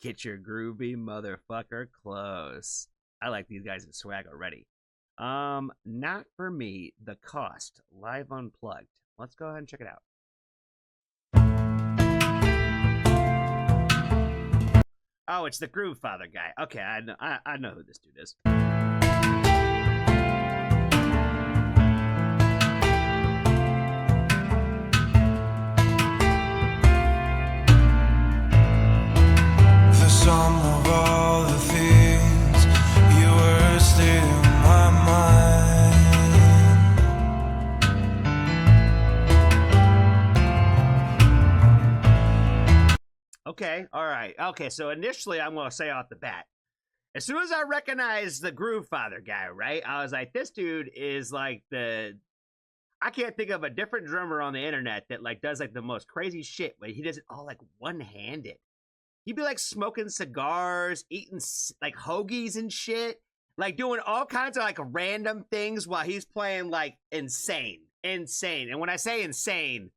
Get your groovy motherfucker close. I like these guys in swag already. Not for me. The Cost live unplugged. Let's go ahead and check it out. Oh, it's the Groove Father guy. Okay, I know who this dude is. The sum of all the things you were still in my mind. Okay, all right. Okay, so initially I'm going to say off the bat, as soon as I recognized the Groove Father guy, right, I was like, this dude is like I can't think of a different drummer on the internet that like does like the most crazy shit, but he does it all like one-handed. He'd be like smoking cigars, eating like hoagies and shit, like doing all kinds of like random things while he's playing like insane. And when I say insane,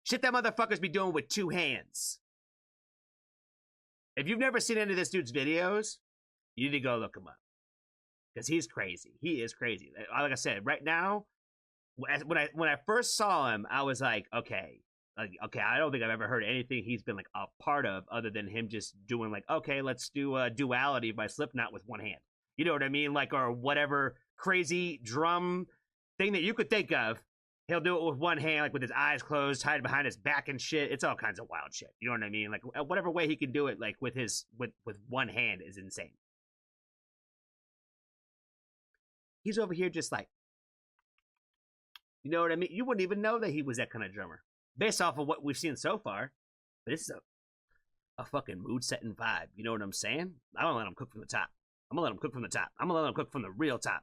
shit that motherfuckers be doing with two hands. If you've never seen any of this dude's videos, you need to go look him up. Because he's crazy. He is crazy. Like I said, right now, when I first saw him, I was like, okay, I don't think I've ever heard anything he's been like a part of other than him just doing like, okay, let's do a Duality by Slipknot with one hand. You know what I mean? Like, or whatever crazy drum thing that you could think of. He'll do it with one hand, like with his eyes closed, tied behind his back and shit. It's all kinds of wild shit. You know what I mean? Like whatever way he can do it, like with one hand is insane. He's over here just like, you know what I mean? You wouldn't even know that he was that kind of drummer based off of what we've seen so far. But it's a fucking mood setting vibe. You know what I'm saying? I'm gonna let him cook from the top. I'm gonna let him cook from the top. I'm gonna let him cook from the real top.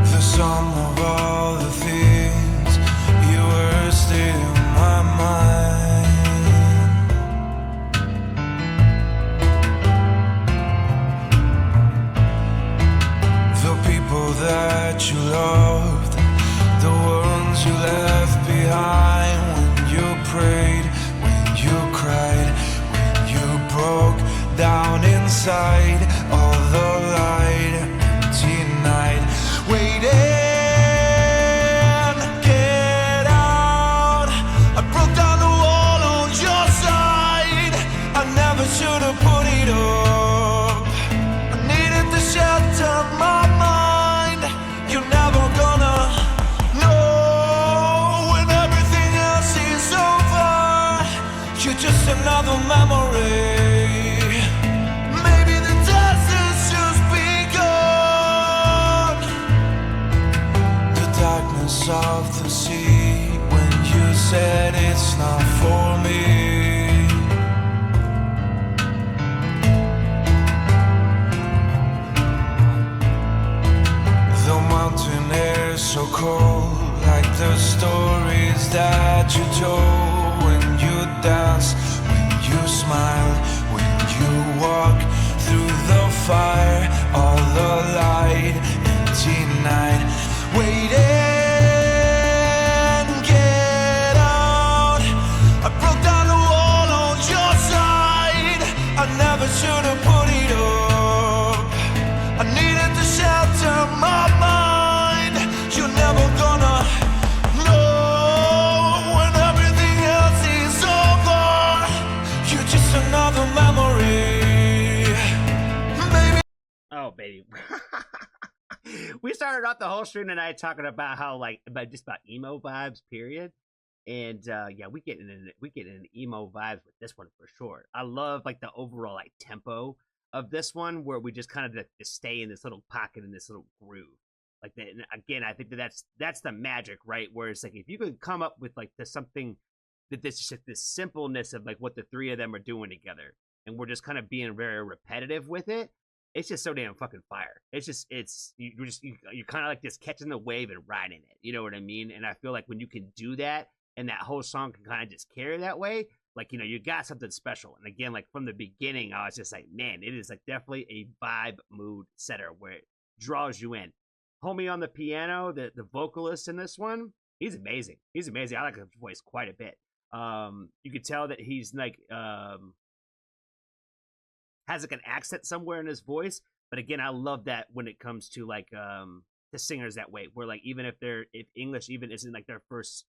The sum of all the things you were still in my mind. The people that you loved, the ones you left behind. When you prayed, when you cried, when you broke down inside, all the light, empty night, waiting. Get out. I broke down the wall on your side. I never should have put it up. I needed to shelter my mind. You're never gonna know when everything else is over. You're just another memory. Maybe the test has just begun. The darkness of the sea, when you said it's not for me. The mountain air so cold, like the stories that you told. When you dance, when you smile, when you walk through the fire, all the light, empty night, waiting. Get out. I broke down the wall on your side. I never should have put it up. I needed to shelter my mind. You're never gonna know when everything else is over. You're just another memory. Baby. Oh, baby. We started off the whole stream tonight talking about how just about emo vibes, period. And yeah, we get in emo vibes with this one for sure. I love like the overall like tempo of this one, where we just kind of just stay in this little pocket, in this little groove. Like that, and again, I think that's the magic, right? Where it's like if you could come up with like something that this simpleness of like what the three of them are doing together, and we're just kind of being very repetitive with it. It's just so damn fucking fire. You're kind of like just catching the wave and riding it. You know what I mean? And I feel like when you can do that, and that whole song can kind of just carry that way, Like, you know, you got something special. And again, like from the beginning, I was just like, man, it is like definitely a vibe mood setter where it draws you in. Homie on the piano, the vocalist in this one, he's amazing. He's amazing. I like his voice quite a bit. You could tell that he's like has like an accent somewhere in his voice. But again, I love that when it comes to like the singers that way, where like even if English even isn't like their first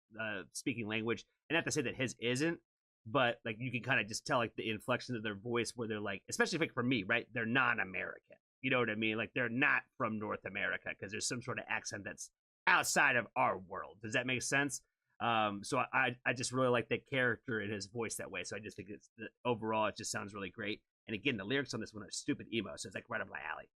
speaking language, and not to say that his isn't, but like you can kind of just tell like the inflection of their voice where they're like, especially like for me, right? They're non-American. You know what I mean? Like they're not from North America because there's some sort of accent that's outside of our world. Does that make sense? So I just really like the character in his voice that way. So I just think it's overall it just sounds really great. And again, the lyrics on this one are stupid emo, so it's like right up my alley.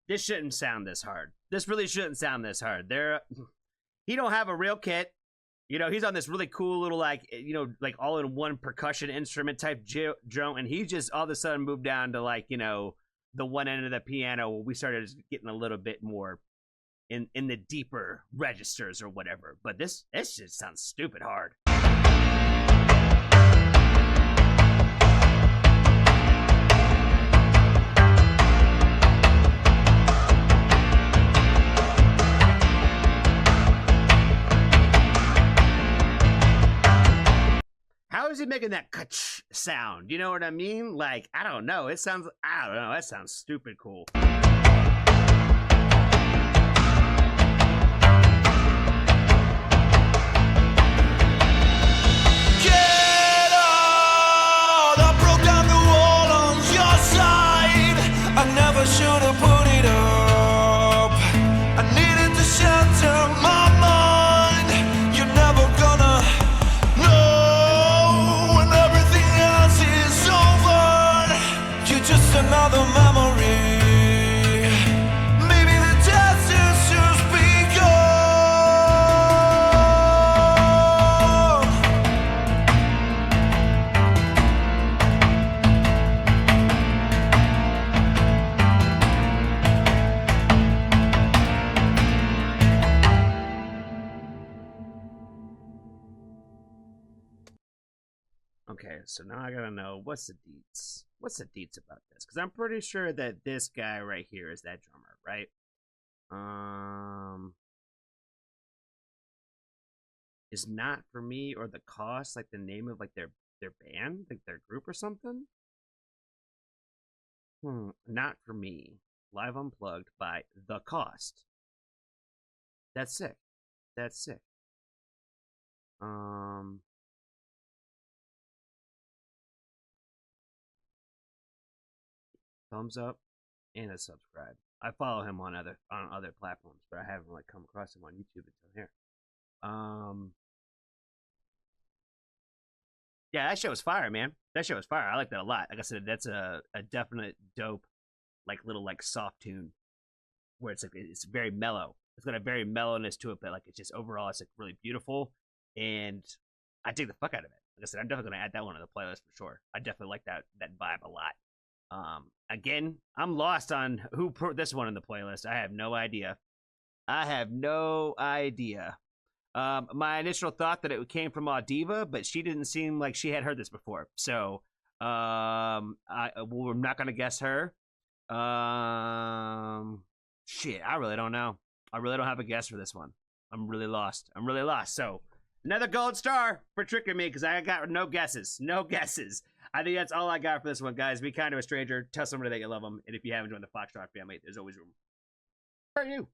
This shouldn't sound this hard. This really shouldn't sound this hard. He don't have a real kit. You know, he's on this really cool little, like, you know, like all-in-one percussion instrument type drone, and he just all of a sudden moved down to, like, you know, the one end of the piano where we started getting a little bit more in the deeper registers or whatever. But this just sounds stupid hard. How is he making that kach sound? You know what I mean? Like, I don't know. It sounds, I don't know. That sounds stupid cool. Get out! I broke down the wall on your side. I never should have put it up. I needed to shelter my mind. You're never gonna know when everything else is over. You're just another memory. Maybe the test is just begun. Okay, so now I gotta know what's the deets. What's the deets about this? Because I'm pretty sure that this guy right here is that drummer, right? Is Not For Me or The Cost like the name of like their band, like their group or something? Not For Me, live unplugged by The Cost. That's sick. That's sick. Thumbs up and a subscribe. I follow him on other platforms, but I haven't like come across him on YouTube until here. Yeah, that show was fire, man. That show was fire. I like that a lot. Like I said, that's a definite dope, like little like soft tune, where it's like it's very mellow. It's got a very mellowness to it, but like it's just overall it's like really beautiful, and I dig the fuck out of it. Like I said, I'm definitely gonna add that one to the playlist for sure. I definitely like that vibe a lot. Again, I'm lost on who put this one in the playlist. I have no idea. My initial thought that it came from Audiva, but she didn't seem like she had heard this before. So, we're not gonna guess her. Shit, I really don't know. I really don't have a guess for this one. I'm really lost. So, another gold star for tricking me because I got no guesses. I think that's all I got for this one, guys. Be kind to a stranger. Tell somebody that you love them. And if you haven't joined the Foxtrot family, there's always room for you.